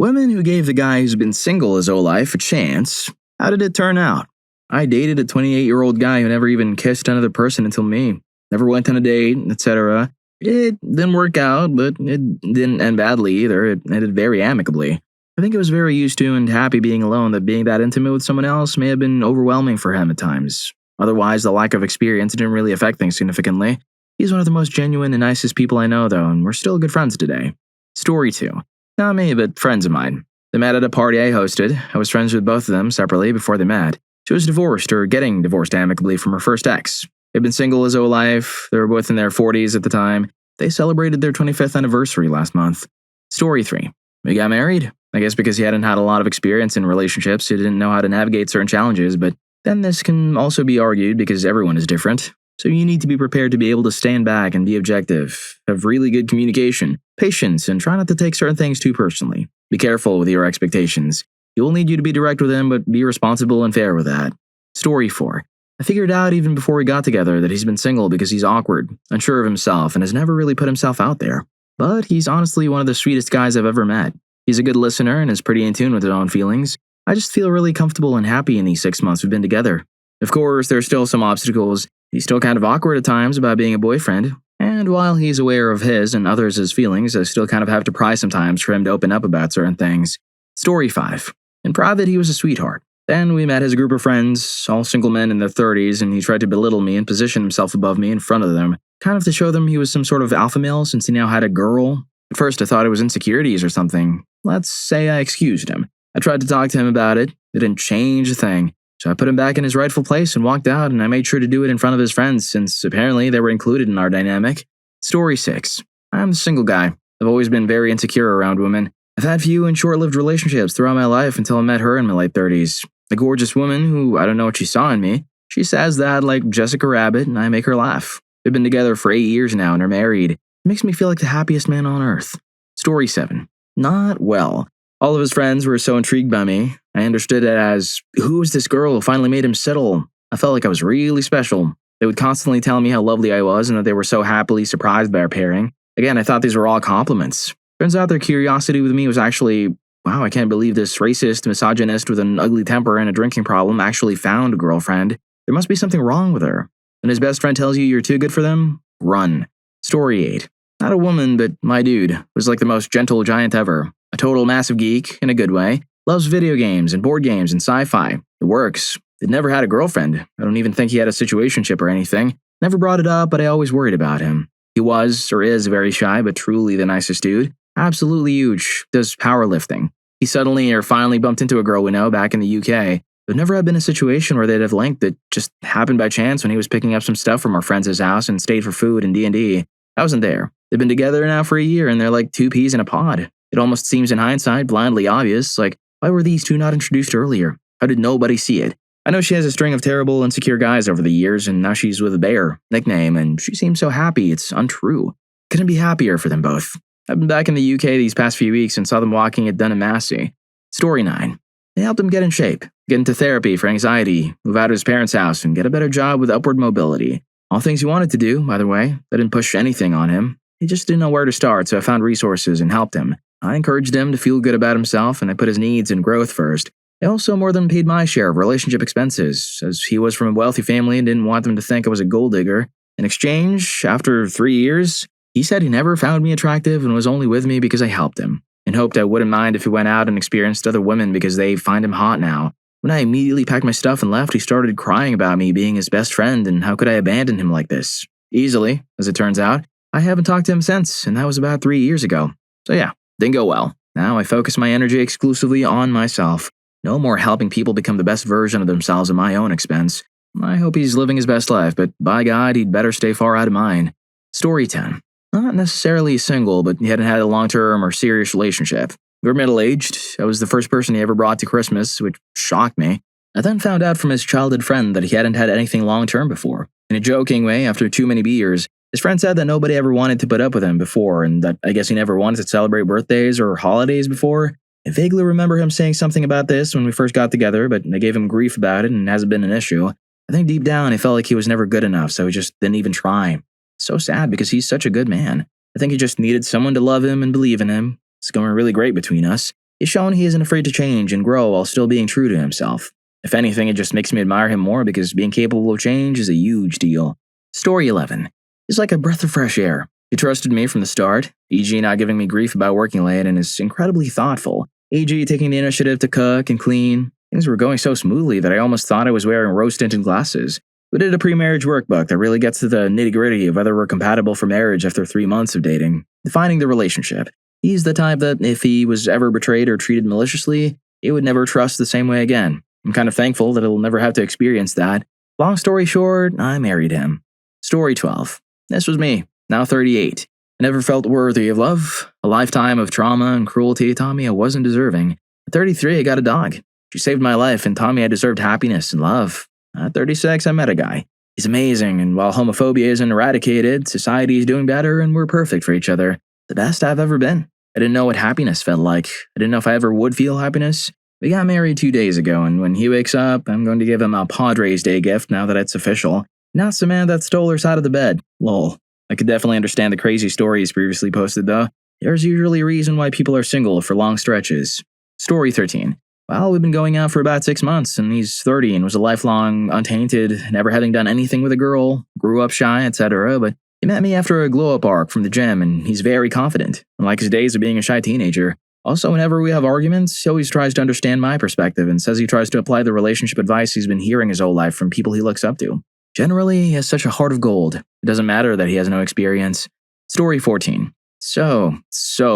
Women who gave the guy who's been single his whole life a chance. How did it turn out? I dated a 28-year-old guy who never even kissed another person until me. Never went on a date, etc. It didn't work out, but it didn't end badly either. It ended very amicably. I think he was very used to and happy being alone, that being that intimate with someone else may have been overwhelming for him at times. Otherwise, the lack of experience didn't really affect things significantly. He's one of the most genuine and nicest people I know, though, and we're still good friends today. Story 2. Not me, but friends of mine. They met at a party I hosted. I was friends with both of them separately before they met. She was divorced, or getting divorced amicably from her first ex. They'd been single his whole life. They were both in their 40s at the time. They celebrated their 25th anniversary last month. Story 3. We got married. I guess because he hadn't had a lot of experience in relationships, he didn't know how to navigate certain challenges, but then this can also be argued because everyone is different. So you need to be prepared to be able to stand back and be objective, have really good communication, patience, and try not to take certain things too personally. Be careful with your expectations. He will need you to be direct with him, but be responsible and fair with that. Story 4. I figured out even before we got together that he's been single because he's awkward, unsure of himself, and has never really put himself out there. But he's honestly one of the sweetest guys I've ever met. He's a good listener and is pretty in tune with his own feelings. I just feel really comfortable and happy in these 6 months we've been together. Of course, there's still some obstacles. He's still kind of awkward at times about being a boyfriend, and while he's aware of his and others' feelings, I still kind of have to pry sometimes for him to open up about certain things. Story 5. In private, he was a sweetheart. Then we met his group of friends, all single men in their 30s, and he tried to belittle me and position himself above me in front of them, kind of to show them he was some sort of alpha male since he now had a girl. At first, I thought it was insecurities or something. Let's say I excused him. I tried to talk to him about it. It didn't change a thing. So I put him back in his rightful place and walked out, and I made sure to do it in front of his friends since apparently they were included in our dynamic. Story 6. I'm a single guy. I've always been very insecure around women. I've had few and short-lived relationships throughout my life until I met her in my late 30s. A gorgeous woman who, I don't know what she saw in me. She says that like Jessica Rabbit, and I make her laugh. We've been together for 8 years now and are married. It makes me feel like the happiest man on earth. Story 7. Not well. All of his friends were so intrigued by me. I understood it as, who was this girl who finally made him settle? I felt like I was really special. They would constantly tell me how lovely I was and that they were so happily surprised by our pairing. Again, I thought these were all compliments. Turns out their curiosity with me was actually, wow, I can't believe this racist misogynist with an ugly temper and a drinking problem actually found a girlfriend. There must be something wrong with her. When his best friend tells you you're too good for them, run. Story 8. Not a woman, but my dude was like the most gentle giant ever. A total massive geek, in a good way. Loves video games and board games and sci-fi. It works. He'd never had a girlfriend. I don't even think he had a situationship or anything. Never brought it up, but I always worried about him. He was, or is, very shy, but truly the nicest dude. Absolutely huge. Does powerlifting. He suddenly or finally bumped into a girl we know back in the UK. There never had been a situation where they'd have linked that just happened by chance when he was picking up some stuff from our friend's house and stayed for food and D&D. I wasn't there. They've been together now for a year and they're like two peas in a pod. It almost seems in hindsight blindly obvious, like, why were these two not introduced earlier? How did nobody see it? I know she has a string of terrible, insecure guys over the years, and now she's with a bear, nickname, and she seems so happy it's untrue. Couldn't be happier for them both. I've been back in the UK these past few weeks and saw them walking at Dun & Massey. Story 9. They helped him get in shape, get into therapy for anxiety, move out of his parents' house, and get a better job with upward mobility. All things he wanted to do, by the way. I didn't push anything on him. He just didn't know where to start, so I found resources and helped him. I encouraged him to feel good about himself, and I put his needs and growth first. I also more than paid my share of relationship expenses, as he was from a wealthy family and didn't want them to think I was a gold digger. In exchange, after 3 years, he said he never found me attractive and was only with me because I helped him, and hoped I wouldn't mind if he went out and experienced other women because they find him hot now. When I immediately packed my stuff and left, he started crying about me being his best friend and how could I abandon him like this. Easily, as it turns out. I haven't talked to him since, and that was about 3 years ago. So yeah, didn't go well. Now I focus my energy exclusively on myself. No more helping people become the best version of themselves at my own expense. I hope he's living his best life, but by God, he'd better stay far out of mine. Story 10. Not necessarily single, but he hadn't had a long-term or serious relationship. We were middle-aged. I was the first person he ever brought to Christmas, which shocked me. I then found out from his childhood friend that he hadn't had anything long-term before. In a joking way, after too many beers, his friend said that nobody ever wanted to put up with him before, and that I guess he never wanted to celebrate birthdays or holidays before. I vaguely remember him saying something about this when we first got together, but I gave him grief about it and it hasn't been an issue. I think deep down he felt like he was never good enough, so he just didn't even try. So sad because he's such a good man. I think he just needed someone to love him and believe in him. It's going really great between us. He's shown he isn't afraid to change and grow while still being true to himself. If anything, it just makes me admire him more because being capable of change is a huge deal. Story 11. He's like a breath of fresh air. He trusted me from the start, e.g. not giving me grief about working late, and is incredibly thoughtful, e.g. taking the initiative to cook and clean. Things were going so smoothly that I almost thought I was wearing rose-tinted glasses. We did a pre-marriage workbook that really gets to the nitty-gritty of whether we're compatible for marriage after 3 months of dating, defining the relationship. He's the type that if he was ever betrayed or treated maliciously, he would never trust the same way again. I'm kind of thankful that he'll never have to experience that. Long story short, I married him. Story 12. This was me, now 38. I never felt worthy of love. A lifetime of trauma and cruelty taught me I wasn't deserving. At 33, I got a dog. She saved my life and taught me I deserved happiness and love. At 36, I met a guy. He's amazing, and while homophobia isn't eradicated, society is doing better and we're perfect for each other. The best I've ever been. I didn't know what happiness felt like. I didn't know if I ever would feel happiness. We got married 2 days ago, and when he wakes up, I'm going to give him a Padres Day gift now that it's official. Not the man that stole her side of the bed. Lol. I could definitely understand the crazy stories previously posted, though. There's usually a reason why people are single for long stretches. Story 13. Well, we've been going out for about 6 months, and he's 30 and was a lifelong untainted, never having done anything with a girl, grew up shy, etc., but he met me after a glow-up arc from the gym, and he's very confident, unlike his days of being a shy teenager. Also, whenever we have arguments, he always tries to understand my perspective and says he tries to apply the relationship advice he's been hearing his whole life from people he looks up to. Generally, he has such a heart of gold. It doesn't matter that he has no experience. Story 14. So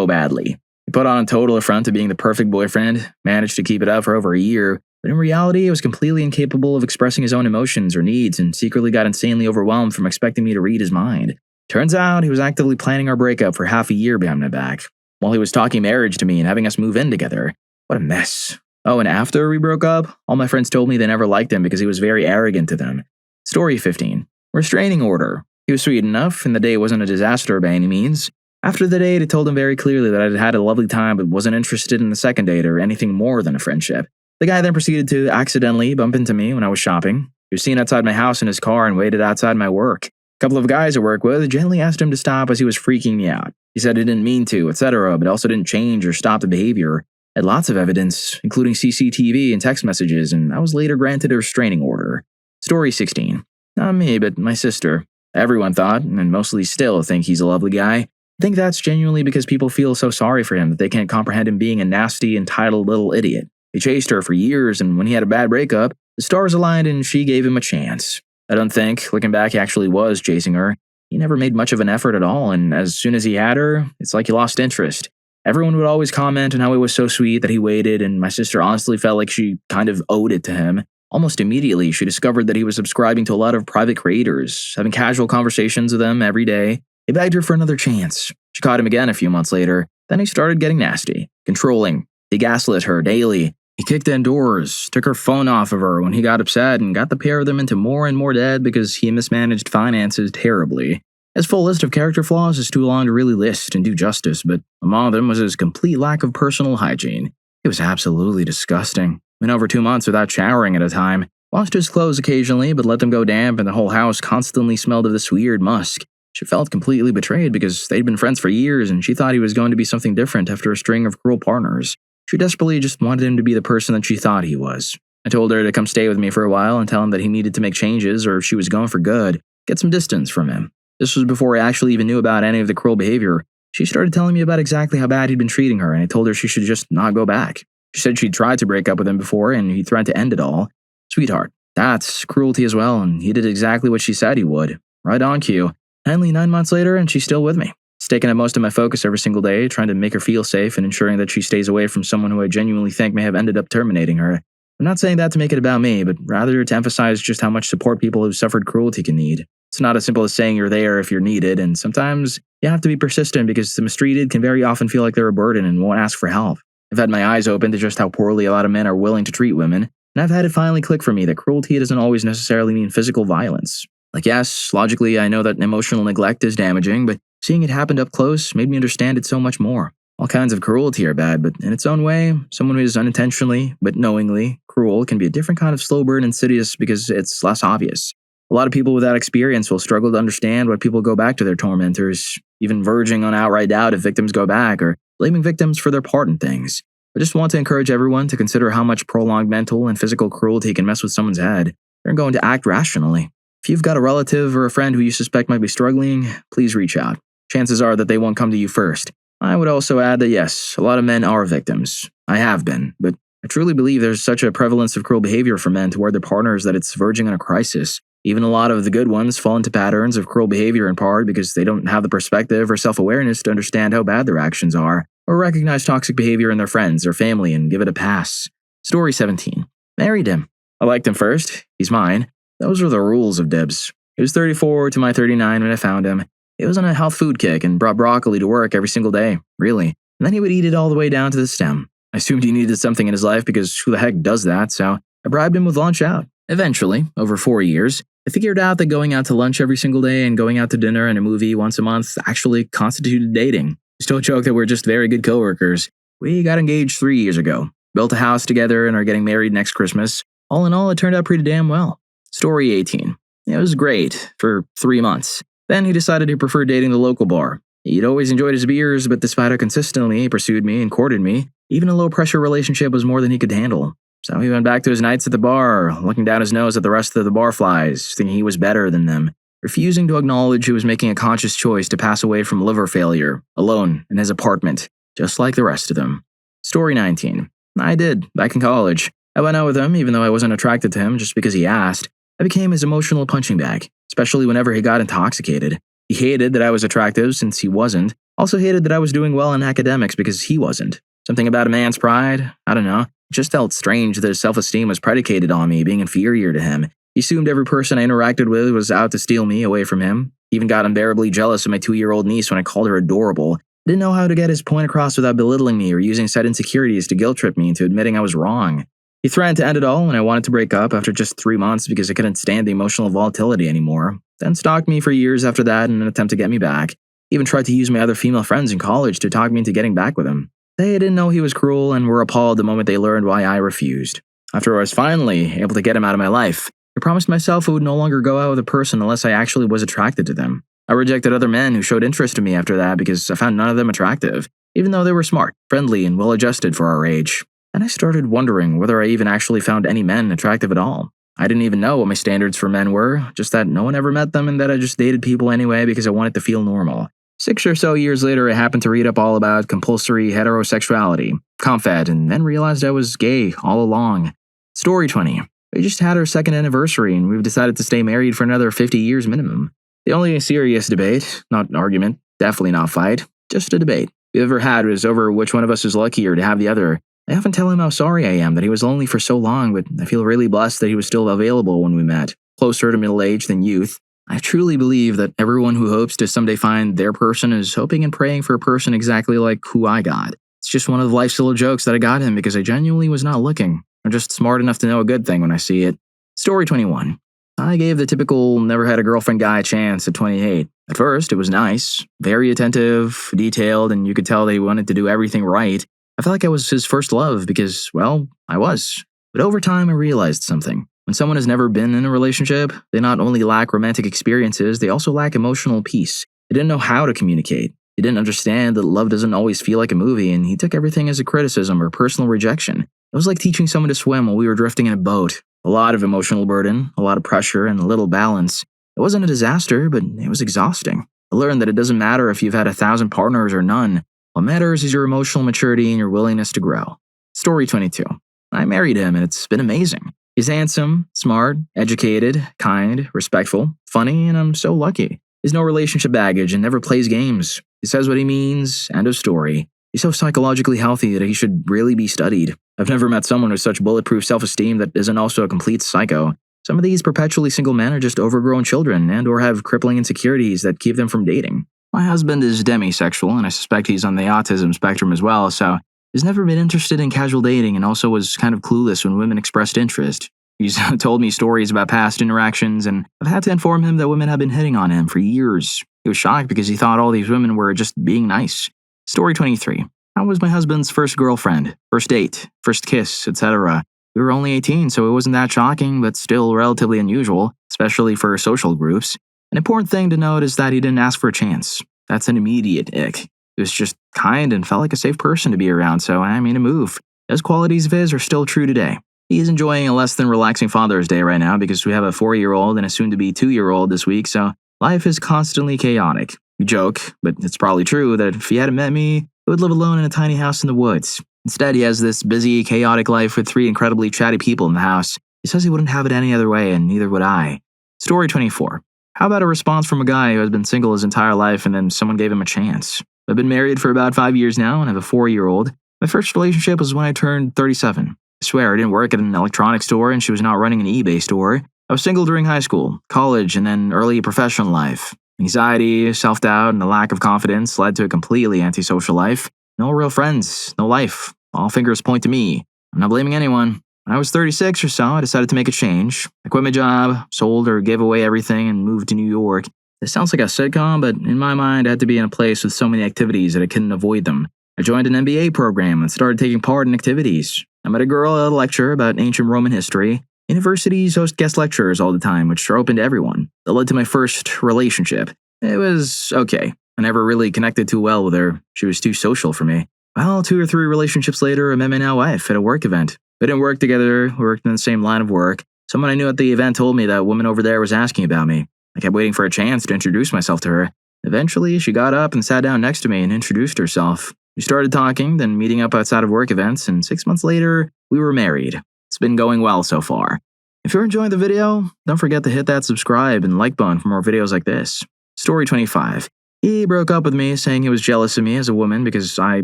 badly. He put on a total affront to being the perfect boyfriend, managed to keep it up for over a year, but in reality, he was completely incapable of expressing his own emotions or needs and secretly got insanely overwhelmed from expecting me to read his mind. Turns out, he was actively planning our breakup for half a year behind my back, while he was talking marriage to me and having us move in together. What a mess. Oh, and after we broke up, all my friends told me they never liked him because he was very arrogant to them. Story 15. Restraining order. He was sweet enough, and the day wasn't a disaster by any means. After the date, I told him very clearly that I'd had a lovely time but wasn't interested in the second date or anything more than a friendship. The guy then proceeded to accidentally bump into me when I was shopping. He was seen outside my house in his car and waited outside my work. A couple of guys I work with gently asked him to stop as he was freaking me out. He said he didn't mean to, etc., but also didn't change or stop the behavior. I had lots of evidence, including CCTV and text messages, and I was later granted a restraining order. Story 16. Not me, but my sister. Everyone thought, and mostly still think he's a lovely guy. I think that's genuinely because people feel so sorry for him that they can't comprehend him being a nasty, entitled little idiot. He chased her for years, and when he had a bad breakup, the stars aligned and she gave him a chance. I don't think, looking back, he actually was chasing her. He never made much of an effort at all, and as soon as he had her, it's like he lost interest. Everyone would always comment on how he was so sweet that he waited, and my sister honestly felt like she kind of owed it to him. Almost immediately, she discovered that he was subscribing to a lot of private creators, having casual conversations with them every day. He begged her for another chance. She caught him again a few months later. Then he started getting nasty, controlling. He gaslit her daily. He kicked in doors, took her phone off of her when he got upset, and got the pair of them into more and more debt because he mismanaged finances terribly. His full list of character flaws is too long to really list and do justice, but among them was his complete lack of personal hygiene. It was absolutely disgusting. Went over 2 months without showering at a time. Washed his clothes occasionally, but let them go damp, and the whole house constantly smelled of this weird musk. She felt completely betrayed because they'd been friends for years, and she thought he was going to be something different after a string of cruel partners. She desperately just wanted him to be the person that she thought he was. I told her to come stay with me for a while and tell him that he needed to make changes, or if she was going for good, get some distance from him. This was before I actually even knew about any of the cruel behavior. She started telling me about exactly how bad he'd been treating her, and I told her she should just not go back. She said she'd tried to break up with him before, and he threatened to end it all. Sweetheart, that's cruelty as well, and he did exactly what she said he would. Right on cue. Finally, 9 months later, and she's still with me. It's taken up most of my focus every single day, trying to make her feel safe and ensuring that she stays away from someone who I genuinely think may have ended up terminating her. I'm not saying that to make it about me, but rather to emphasize just how much support people who've suffered cruelty can need. It's not as simple as saying you're there if you're needed, and sometimes you have to be persistent because the mistreated can very often feel like they're a burden and won't ask for help. I've had my eyes open to just how poorly a lot of men are willing to treat women, and I've had it finally click for me that cruelty doesn't always necessarily mean physical violence. Like yes, logically I know that emotional neglect is damaging, but seeing it happen up close made me understand it so much more. All kinds of cruelty are bad, but in its own way, someone who is unintentionally, but knowingly, cruel can be a different kind of slow burn insidious because it's less obvious. A lot of people without experience will struggle to understand why people go back to their tormentors, even verging on outright doubt if victims go back, or blaming victims for their part in things. I just want to encourage everyone to consider how much prolonged mental and physical cruelty can mess with someone's head. They're going to act rationally. If you've got a relative or a friend who you suspect might be struggling, please reach out. Chances are that they won't come to you first. I would also add that yes, a lot of men are victims. I have been, but I truly believe there's such a prevalence of cruel behavior for men toward their partners that it's verging on a crisis. Even a lot of the good ones fall into patterns of cruel behavior in part because they don't have the perspective or self-awareness to understand how bad their actions are, or recognize toxic behavior in their friends or family and give it a pass. Story 17. Married him. I liked him first. He's mine. Those were the rules of dibs. He was 34 to my 39 when I found him. He was on a health food kick and brought broccoli to work every single day, really. And then he would eat it all the way down to the stem. I assumed he needed something in his life because who the heck does that, so I bribed him with lunch out. Eventually, over 4 years, I figured out that going out to lunch every single day and going out to dinner and a movie once a month actually constituted dating. I still joke that we're just very good coworkers. We got engaged 3 years ago, built a house together, and are getting married next Christmas. All in all, it turned out pretty damn well. Story 18. It was great for 3 months. Then he decided he preferred dating the local bar. He'd always enjoyed his beers, but despite how consistently he pursued me and courted me, even a low-pressure relationship was more than he could handle. So he went back to his nights at the bar, looking down his nose at the rest of the barflies, thinking he was better than them, refusing to acknowledge he was making a conscious choice to pass away from liver failure, alone in his apartment, just like the rest of them. Story 19. I did, back in college. I went out with him, even though I wasn't attracted to him just because he asked. I became his emotional punching bag, especially whenever he got intoxicated. He hated that I was attractive since he wasn't, also hated that I was doing well in academics because he wasn't. Something about a man's pride? I don't know. It just felt strange that his self-esteem was predicated on me being inferior to him. He assumed every person I interacted with was out to steal me away from him. He even got unbearably jealous of my 2-year-old niece when I called her adorable. I didn't know how to get his point across without belittling me or using said insecurities to guilt-trip me into admitting I was wrong. He threatened to end it all when I wanted to break up after just 3 months because I couldn't stand the emotional volatility anymore. Then stalked me for years after that in an attempt to get me back. He even tried to use my other female friends in college to talk me into getting back with him. They didn't know he was cruel and were appalled the moment they learned why I refused. After I was finally able to get him out of my life, I promised myself I would no longer go out with a person unless I actually was attracted to them. I rejected other men who showed interest in me after that because I found none of them attractive, even though they were smart, friendly, and well-adjusted for our age. And I started wondering whether I even actually found any men attractive at all. I didn't even know what my standards for men were, just that no one ever met them and that I just dated people anyway because I wanted to feel normal. 6 or so years later, I happened to read up all about compulsory heterosexuality, ComFed, and then realized I was gay all along. Story 20. We just had our second anniversary and we've decided to stay married for another 50 years minimum. The only serious debate, not an argument, definitely not fight, just a debate we ever had was over which one of us was luckier to have the other. I often tell him how sorry I am that he was lonely for so long, but I feel really blessed that he was still available when we met, closer to middle age than youth. I truly believe that everyone who hopes to someday find their person is hoping and praying for a person exactly like who I got. It's just one of the life's little jokes that I got him because I genuinely was not looking. I'm just smart enough to know a good thing when I see it. Story 21. I gave the typical never had a girlfriend guy a chance at 28. At first, it was nice, very attentive, detailed, and you could tell that he wanted to do everything right. I felt like I was his first love because, well, I was. But over time, I realized something. When someone has never been in a relationship, they not only lack romantic experiences, they also lack emotional peace. They didn't know how to communicate. He didn't understand that love doesn't always feel like a movie, and he took everything as a criticism or personal rejection. It was like teaching someone to swim while we were drifting in a boat. A lot of emotional burden, a lot of pressure, and a little balance. It wasn't a disaster, but it was exhausting. I learned that it doesn't matter if you've had 1,000 partners or none. What matters is your emotional maturity and your willingness to grow. Story 22. I married him, and it's been amazing. He's handsome, smart, educated, kind, respectful, funny, and I'm so lucky. He's no relationship baggage and never plays games. He says what he means, end of story. He's so psychologically healthy that he should really be studied. I've never met someone with such bulletproof self-esteem that isn't also a complete psycho. Some of these perpetually single men are just overgrown children and or have crippling insecurities that keep them from dating. My husband is demisexual, and I suspect he's on the autism spectrum as well, so he's never been interested in casual dating and also was kind of clueless when women expressed interest. He's told me stories about past interactions, and I've had to inform him that women have been hitting on him for years. He was shocked because he thought all these women were just being nice. Story 23. How was my husband's first girlfriend, first date, first kiss, etc.? We were only 18, so it wasn't that shocking, but still relatively unusual, especially for social groups. An important thing to note is that he didn't ask for a chance. That's an immediate ick. He was just kind and felt like a safe person to be around, so I made a move. Those qualities of his are still true today. He's enjoying a less than relaxing Father's Day right now because we have a 4-year-old and a soon-to-be 2-year-old this week, so life is constantly chaotic. We joke, but it's probably true that if he hadn't met me, he would live alone in a tiny house in the woods. Instead, he has this busy, chaotic life with 3 incredibly chatty people in the house. He says he wouldn't have it any other way, and neither would I. Story 24. How about a response from a guy who has been single his entire life and then someone gave him a chance? I've been married for about 5 years now and have a 4-year-old. My first relationship was when I turned 37. I swear I didn't work at an electronics store and she was not running an eBay store. I was single during high school, college, and then early professional life. Anxiety, self-doubt, and a lack of confidence led to a completely antisocial life. No real friends, no life. All fingers point to me. I'm not blaming anyone. When I was 36 or so, I decided to make a change. I quit my job, sold or gave away everything, and moved to New York. This sounds like a sitcom, but in my mind, I had to be in a place with so many activities that I couldn't avoid them. I joined an MBA program and started taking part in activities. I met a girl at a lecture about ancient Roman history. Universities host guest lectures all the time, which are open to everyone. That led to my first relationship. It was okay. I never really connected too well with her. She was too social for me. Well, 2 or 3 relationships later, I met my now wife at a work event. We didn't work together, we worked in the same line of work. Someone I knew at the event told me that woman over there was asking about me. I kept waiting for a chance to introduce myself to her. Eventually, she got up and sat down next to me and introduced herself. We started talking, then meeting up outside of work events, and 6 months later, we were married. It's been going well so far. If you're enjoying the video, don't forget to hit that subscribe and like button for more videos like this. Story 25. He broke up with me saying he was jealous of me as a woman because I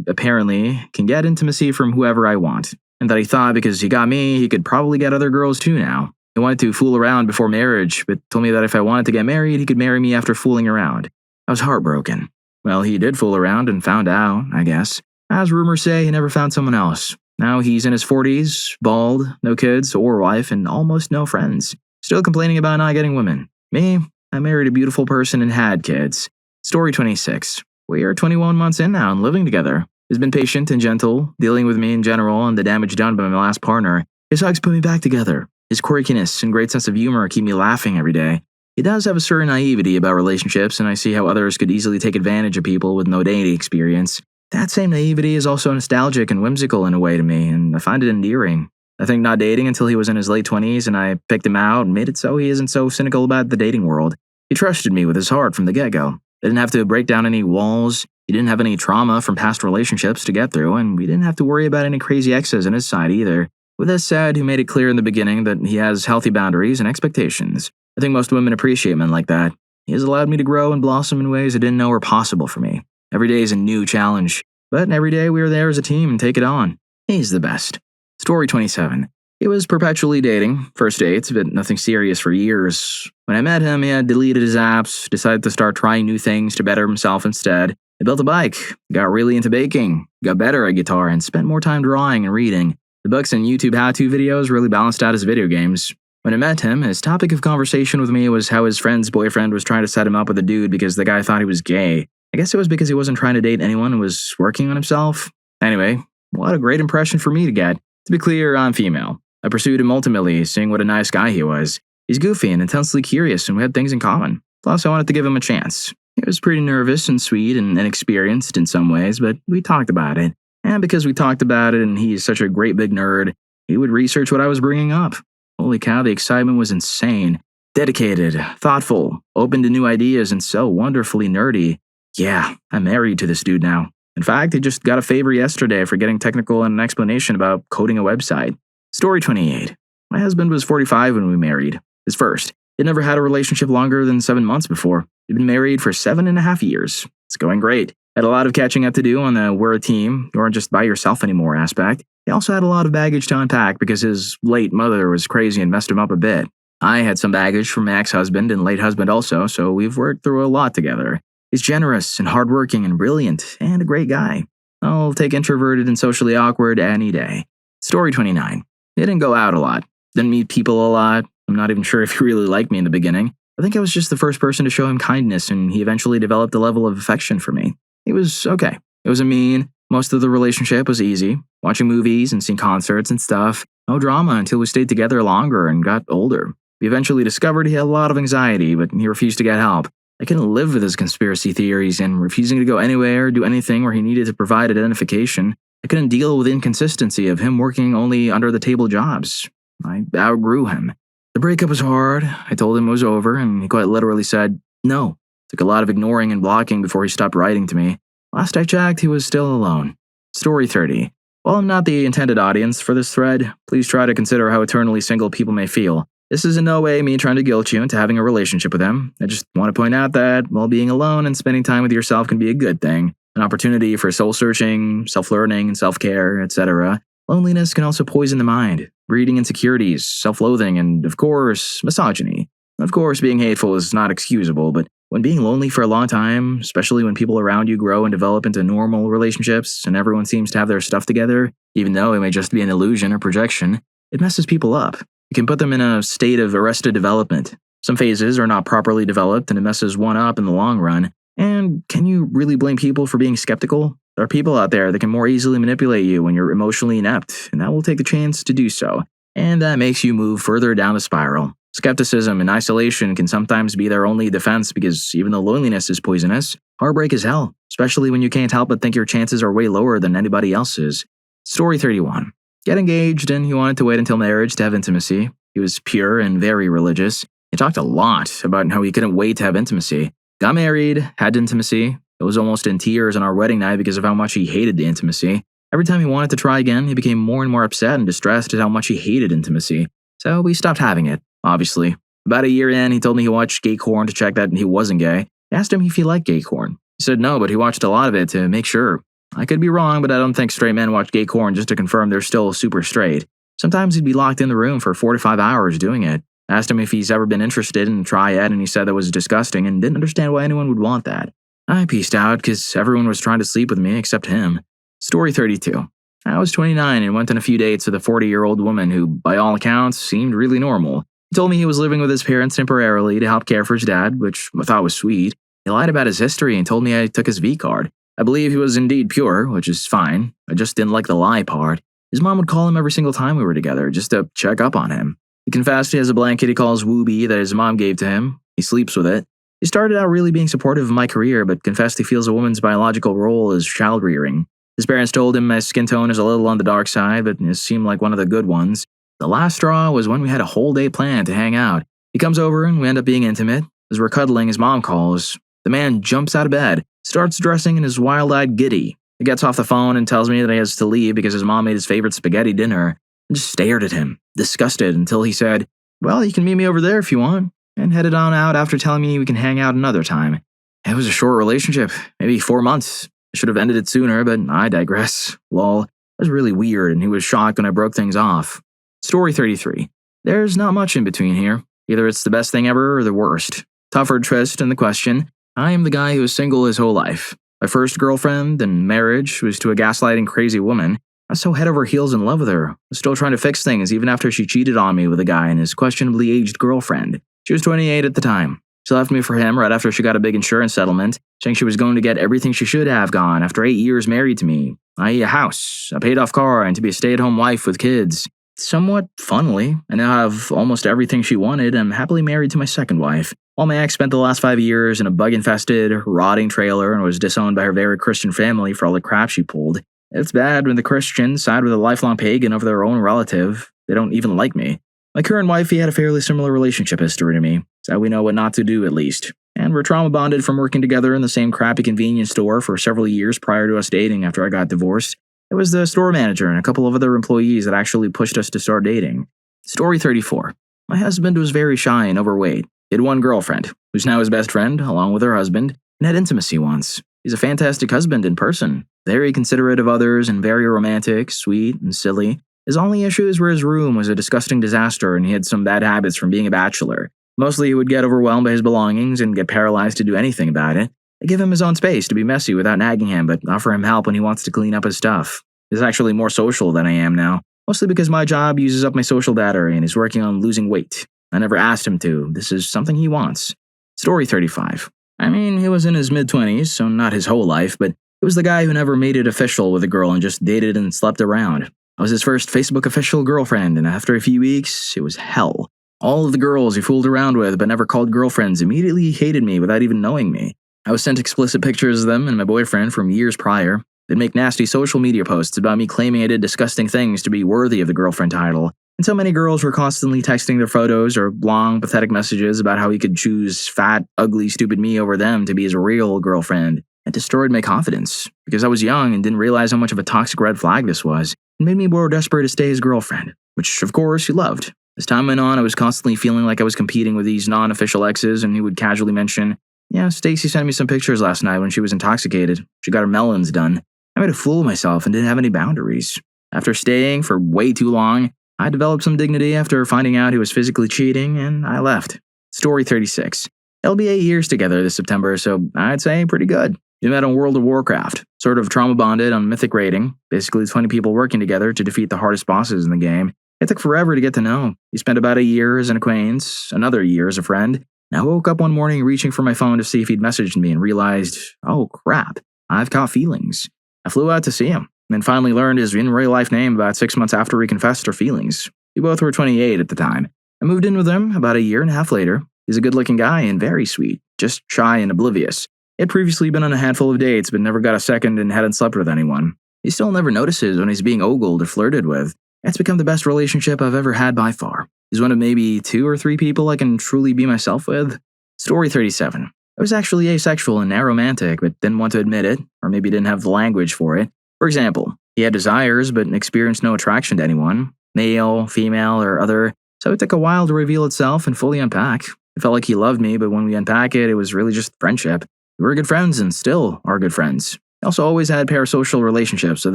apparently can get intimacy from whoever I want, and that he thought because he got me, he could probably get other girls too now. He wanted to fool around before marriage, but told me that if I wanted to get married, he could marry me after fooling around. I was heartbroken. Well, he did fool around and found out, I guess. As rumors say, he never found someone else. Now he's in his 40s, bald, no kids or wife, and almost no friends. Still complaining about not getting women. Me, I married a beautiful person and had kids. Story 26. We are 21 months in now and living together. He's been patient and gentle, dealing with me in general and the damage done by my last partner. His hugs put me back together. His quirkiness and great sense of humor keep me laughing every day. He does have a certain naivety about relationships, and I see how others could easily take advantage of people with no dating experience. That same naivety is also nostalgic and whimsical in a way to me, and I find it endearing. I think not dating until he was in his late 20s, and I picked him out and made it so he isn't so cynical about the dating world. He trusted me with his heart from the get-go. I didn't have to break down any walls. He didn't have any trauma from past relationships to get through, and we didn't have to worry about any crazy exes on his side either. With this said, he made it clear in the beginning that he has healthy boundaries and expectations. I think most women appreciate men like that. He has allowed me to grow and blossom in ways I didn't know were possible for me. Every day is a new challenge, but every day we are there as a team and take it on. He's the best. Story 27. He was perpetually dating, first dates, but nothing serious for years. When I met him, he had deleted his apps, decided to start trying new things to better himself instead. He built a bike, got really into baking, got better at guitar, and spent more time drawing and reading. The books and YouTube how-to videos really balanced out his video games. When I met him, his topic of conversation with me was how his friend's boyfriend was trying to set him up with a dude because the guy thought he was gay. I guess it was because he wasn't trying to date anyone and was working on himself. Anyway, what a great impression for me to get. To be clear, I'm female. I pursued him ultimately, seeing what a nice guy he was. He's goofy and intensely curious, and we had things in common. Plus, I wanted to give him a chance. He was pretty nervous and sweet and inexperienced in some ways, but we talked about it. And because we talked about it and he's such a great big nerd, he would research what I was bringing up. Holy cow, the excitement was insane. Dedicated, thoughtful, open to new ideas, and so wonderfully nerdy. Yeah, I'm married to this dude now. In fact, he just got a favor yesterday for getting technical and an explanation about coding a website. Story 28. My husband was 45 when we married. His first. He'd never had a relationship longer than 7 months before. We'd been married for 7.5 years. It's going great. Had a lot of catching up to do on the we're a team, you aren't just by yourself anymore aspect. He also had a lot of baggage to unpack because his late mother was crazy and messed him up a bit. I had some baggage from my ex-husband and late husband also, so we've worked through a lot together. He's generous and hardworking and brilliant and a great guy. I'll take introverted and socially awkward any day. Story 29. He didn't go out a lot. Didn't meet people a lot. I'm not even sure if he really liked me in the beginning. I think I was just the first person to show him kindness, and he eventually developed a level of affection for me. He was okay. It wasn't mean. Most of the relationship was easy. Watching movies and seeing concerts and stuff. No drama until we stayed together longer and got older. We eventually discovered he had a lot of anxiety, but he refused to get help. I couldn't live with his conspiracy theories and refusing to go anywhere or do anything where he needed to provide identification. I couldn't deal with the inconsistency of him working only under the table jobs. I outgrew him. The breakup was hard. I told him it was over, and he quite literally said, no. Took a lot of ignoring and blocking before he stopped writing to me. Last I checked, he was still alone. Story 30. While I'm not the intended audience for this thread, please try to consider how eternally single people may feel. This is in no way me trying to guilt you into having a relationship with them. I just want to point out that while being alone and spending time with yourself can be a good thing, an opportunity for soul-searching, self-learning, and self-care, etc., loneliness can also poison the mind, breeding insecurities, self-loathing, and, of course, misogyny. Of course, being hateful is not excusable, but when being lonely for a long time, especially when people around you grow and develop into normal relationships and everyone seems to have their stuff together, even though it may just be an illusion or projection, it messes people up. It can put them in a state of arrested development. Some phases are not properly developed and it messes one up in the long run. And can you really blame people for being skeptical? There are people out there that can more easily manipulate you when you're emotionally inept, and that will take the chance to do so. And that makes you move further down the spiral. Skepticism and isolation can sometimes be their only defense because even though loneliness is poisonous, heartbreak is hell, especially when you can't help but think your chances are way lower than anybody else's. Story 31. Get engaged, and he wanted to wait until marriage to have intimacy. He was pure and very religious. He talked a lot about how he couldn't wait to have intimacy. Got married, had intimacy. It was almost in tears on our wedding night because of how much he hated the intimacy. Every time he wanted to try again, he became more and more upset and distressed at how much he hated intimacy. So we stopped having it, obviously. About a year in, he told me he watched gay porn to check that he wasn't gay. I asked him if he liked gay porn. He said no, but he watched a lot of it to make sure. I could be wrong, but I don't think straight men watch gay porn just to confirm they're still super straight. Sometimes he'd be locked in the room for 4 to 5 hours doing it. I asked him if he's ever been interested in try it, and he said that was disgusting and didn't understand why anyone would want that. I peaced out because everyone was trying to sleep with me except him. Story 32. I was 29 and went on a few dates with a 40-year-old woman who, by all accounts, seemed really normal. He told me he was living with his parents temporarily to help care for his dad, which I thought was sweet. He lied about his history and told me I took his V-card. I believe he was indeed pure, which is fine. I just didn't like the lie part. His mom would call him every single time we were together, just to check up on him. He confessed he has a blanket he calls Wooby that his mom gave to him. He sleeps with it. He started out really being supportive of my career, but confessed he feels a woman's biological role is child-rearing. His parents told him my skin tone is a little on the dark side, but it seemed like one of the good ones. The last straw was when we had a whole day planned to hang out. He comes over and we end up being intimate. As we're cuddling, his mom calls. The man jumps out of bed, starts dressing in his wild-eyed giddy. He gets off the phone and tells me that he has to leave because his mom made his favorite spaghetti dinner. I just stared at him, disgusted, until he said, "Well, you can meet me over there if you want," and headed on out after telling me we can hang out another time. It was a short relationship, maybe 4 months. I should have ended it sooner, but I digress. Lol. It was really weird, and he was shocked when I broke things off. Story 33. There's not much in between here. Either it's the best thing ever or the worst. Tougher twist in the question. I am the guy who was single his whole life. My first girlfriend and marriage was to a gaslighting crazy woman. I was so head over heels in love with her. I was still trying to fix things even after she cheated on me with a guy and his questionably aged girlfriend. She was 28 at the time. She left me for him right after she got a big insurance settlement, saying she was going to get everything she should have gone after 8 years married to me, i.e. a house, a paid-off car, and to be a stay-at-home wife with kids. Somewhat funnily, I now have almost everything she wanted and I'm happily married to my second wife. While my ex spent the last 5 years in a bug-infested, rotting trailer and was disowned by her very Christian family for all the crap she pulled. It's bad when the Christians side with a lifelong pagan over their own relative. They don't even like me. My current wifey had a fairly similar relationship history to me, so we know what not to do at least. And we're trauma bonded from working together in the same crappy convenience store for several years prior to us dating after I got divorced. It was the store manager and a couple of other employees that actually pushed us to start dating. Story 34. My husband was very shy and overweight. He had one girlfriend, who's now his best friend, along with her husband, and had intimacy once. He's a fantastic husband in person, very considerate of others and very romantic, sweet, and silly. His only issues were his room was a disgusting disaster and he had some bad habits from being a bachelor. Mostly he would get overwhelmed by his belongings and get paralyzed to do anything about it. I give him his own space to be messy without nagging him, but offer him help when he wants to clean up his stuff. He's actually more social than I am now, mostly because my job uses up my social battery and he's working on losing weight. I never asked him to. This is something he wants. Story 35. I mean, he was in his mid-20s, so not his whole life, but it was the guy who never made it official with a girl and just dated and slept around. I was his first Facebook official girlfriend, and after a few weeks, it was hell. All of the girls he fooled around with but never called girlfriends immediately hated me without even knowing me. I was sent explicit pictures of them and my boyfriend from years prior. They'd make nasty social media posts about me claiming I did disgusting things to be worthy of the girlfriend title. And so many girls were constantly texting their photos or long, pathetic messages about how he could choose fat, ugly, stupid me over them to be his real girlfriend. It destroyed my confidence, because I was young and didn't realize how much of a toxic red flag this was. It made me more desperate to stay his girlfriend, which of course he loved. As time went on, I was constantly feeling like I was competing with these non-official exes, and he would casually mention, "Yeah, Stacy sent me some pictures last night when she was intoxicated. She got her melons done." I made a fool of myself and didn't have any boundaries. After staying for way too long, I developed some dignity after finding out he was physically cheating, and I left. Story 36. It'll be 8 years together this September, so I'd say pretty good. We met on World of Warcraft, sort of trauma bonded on Mythic Rating, basically 20 people working together to defeat the hardest bosses in the game. It took forever to get to know. He spent about a year as an acquaintance, another year as a friend, and I woke up one morning reaching for my phone to see if he'd messaged me and realized, oh crap, I've caught feelings. I flew out to see him, and then finally learned his in-real-life name about 6 months after we confessed our feelings. We both were 28 at the time. I moved in with him about a year and a half later. He's a good-looking guy and very sweet, just shy and oblivious. He had previously been on a handful of dates but never got a second and hadn't slept with anyone. He still never notices when he's being ogled or flirted with. It's become the best relationship I've ever had by far. He's one of maybe 2 or 3 people I can truly be myself with. Story 37. I was actually asexual and aromantic, but didn't want to admit it, or maybe didn't have the language for it. For example, he had desires but experienced no attraction to anyone, male, female, or other, so it took a while to reveal itself and fully unpack. It felt like he loved me, but when we unpack it, it was really just friendship. We were good friends and still are good friends. He also always had parasocial relationships with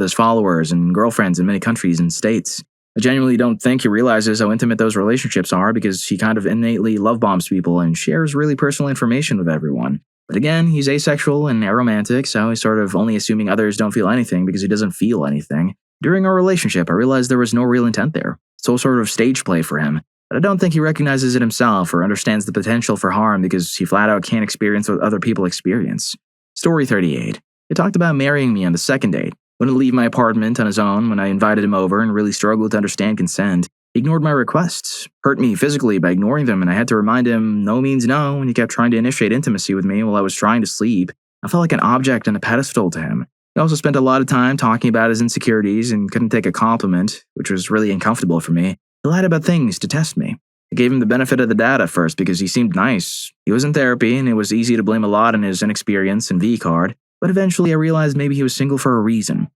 his followers and girlfriends in many countries and states. I genuinely don't think he realizes how intimate those relationships are because he kind of innately love bombs people and shares really personal information with everyone. But again, he's asexual and aromantic, so he's sort of only assuming others don't feel anything because he doesn't feel anything. During our relationship, I realized there was no real intent there. It's all sort of stage play for him. But I don't think he recognizes it himself or understands the potential for harm because he flat out can't experience what other people experience. Story 38. He talked about marrying me on the second date. Wouldn't leave my apartment on his own when I invited him over and really struggled to understand consent. He ignored my requests, hurt me physically by ignoring them, and I had to remind him no means no when he kept trying to initiate intimacy with me while I was trying to sleep. I felt like an object on a pedestal to him. He also spent a lot of time talking about his insecurities and couldn't take a compliment, which was really uncomfortable for me. He lied about things to test me. I gave him the benefit of the doubt at first because he seemed nice. He was in therapy, and it was easy to blame a lot on his inexperience and V-card. But eventually I realized maybe he was single for a reason.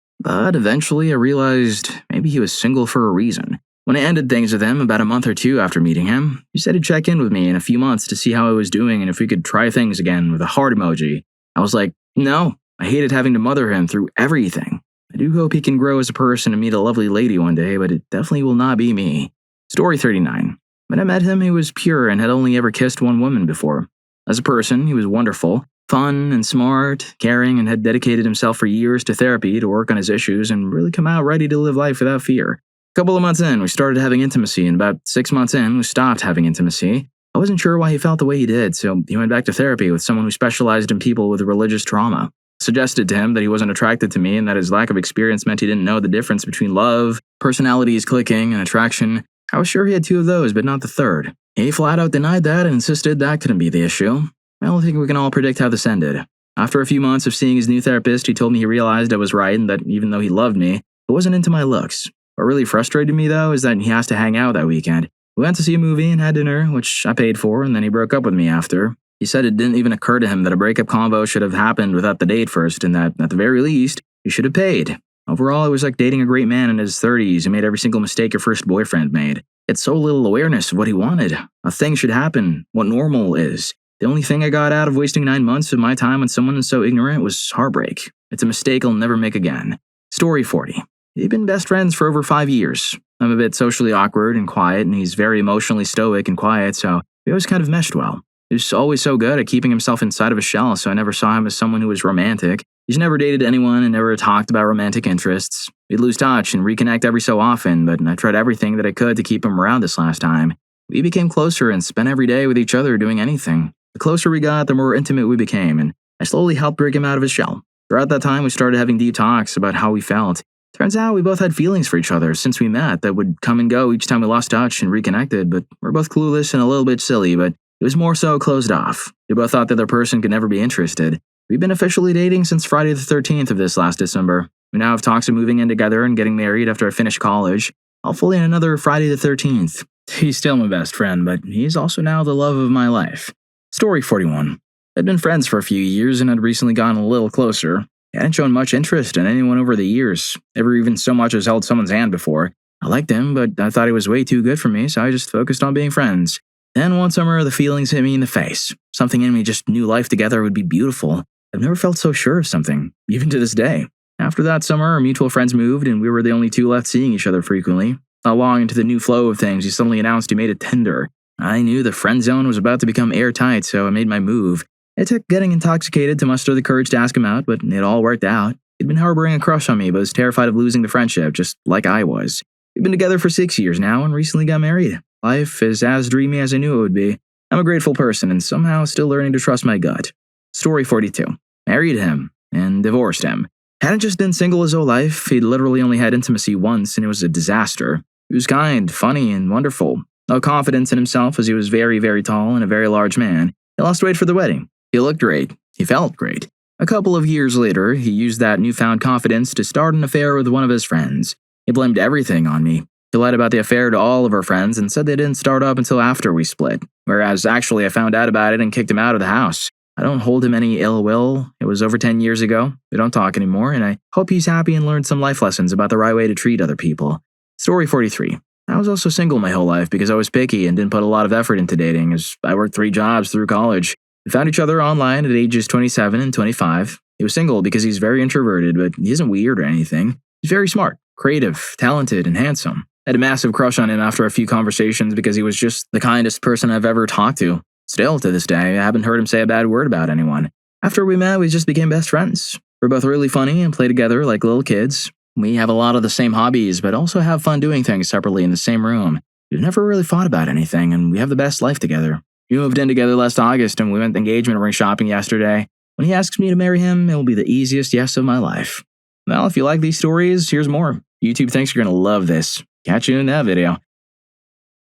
When I ended things with him about a month or 2 after meeting him, he said he'd check in with me in a few months to see how I was doing and if we could try things again with a heart emoji. I was like, no, I hated having to mother him through everything. I do hope he can grow as a person and meet a lovely lady one day, but it definitely will not be me. Story 39. When I met him, he was pure and had only ever kissed one woman before. As a person, he was wonderful. Fun and smart, caring, and had dedicated himself for years to therapy to work on his issues and really come out ready to live life without fear. A couple of months in, we started having intimacy, and about 6 months in, we stopped having intimacy. I wasn't sure why he felt the way he did, so he went back to therapy with someone who specialized in people with religious trauma. I suggested to him that he wasn't attracted to me and that his lack of experience meant he didn't know the difference between love, personalities clicking, and attraction. I was sure he had 2 of those, but not the third. He flat out denied that and insisted that couldn't be the issue. I don't think we can all predict how this ended. After a few months of seeing his new therapist, he told me he realized I was right and that even though he loved me, it wasn't into my looks. What really frustrated me, though, is that he has to hang out that weekend. We went to see a movie and had dinner, which I paid for, and then he broke up with me after. He said it didn't even occur to him that a breakup convo should have happened without the date first, and that, at the very least, he should have paid. Overall, it was like dating a great man in his 30s who made every single mistake your first boyfriend made. He had so little awareness of what he wanted. A thing should happen, what normal is. The only thing I got out of wasting 9 months of my time on someone so ignorant was heartbreak. It's a mistake I'll never make again. Story 40. We've been best friends for over 5 years. I'm a bit socially awkward and quiet, and he's very emotionally stoic and quiet, so we always kind of meshed well. He was always so good at keeping himself inside of a shell, so I never saw him as someone who was romantic. He's never dated anyone and never talked about romantic interests. We'd lose touch and reconnect every so often, but I tried everything that I could to keep him around this last time. We became closer and spent every day with each other doing anything. The closer we got, the more intimate we became, and I slowly helped break him out of his shell. Throughout that time, we started having deep talks about how we felt. Turns out we both had feelings for each other since we met that would come and go each time we lost touch and reconnected, but we're both clueless and a little bit silly, but it was more so closed off. We both thought the other person could never be interested. We've been officially dating since Friday the 13th of this last December. We now have talks of moving in together and getting married after I finish college, hopefully on another Friday the 13th. He's still my best friend, but he's also now the love of my life. Story 41. I'd been friends for a few years and had recently gotten a little closer. I hadn't shown much interest in anyone over the years, never even so much as held someone's hand before. I liked him, but I thought he was way too good for me, so I just focused on being friends. Then one summer, the feelings hit me in the face. Something in me just knew life together would be beautiful. I've never felt so sure of something, even to this day. After that summer, our mutual friends moved, and we were the only two left seeing each other frequently. Not long into the new flow of things, he suddenly announced he made it Tinder. I knew the friend zone was about to become airtight, so I made my move. It took getting intoxicated to muster the courage to ask him out, but it all worked out. He'd been harboring a crush on me, but was terrified of losing the friendship, just like I was. We've been together for 6 years now and recently got married. Life is as dreamy as I knew it would be. I'm a grateful person and somehow still learning to trust my gut. Story 42. Married him and divorced him. Hadn't just been single his whole life, he'd literally only had intimacy once and it was a disaster. He was kind, funny, and wonderful. No confidence in himself as he was very, very tall and a very large man. He lost weight for the wedding. He looked great. He felt great. A couple of years later, he used that newfound confidence to start an affair with one of his friends. He blamed everything on me. He lied about the affair to all of our friends and said they didn't start up until after we split, whereas actually I found out about it and kicked him out of the house. I don't hold him any ill will. It was over 10 years ago. We don't talk anymore, and I hope he's happy and learned some life lessons about the right way to treat other people. Story 43. I was also single my whole life because I was picky and didn't put a lot of effort into dating, as I worked 3 jobs through college. We found each other online at ages 27 and 25. He was single because he's very introverted, but he isn't weird or anything. He's very smart, creative, talented, and handsome. I had a massive crush on him after a few conversations because he was just the kindest person I've ever talked to. Still, to this day, I haven't heard him say a bad word about anyone. After we met, we just became best friends. We're both really funny and play together like little kids. We have a lot of the same hobbies, but also have fun doing things separately in the same room. We've never really fought about anything, and we have the best life together. We moved in together last August, and we went engagement ring shopping yesterday. When he asks me to marry him, it will be the easiest yes of my life. Well, if you like these stories, here's more. YouTube thinks you're going to love this. Catch you in that video.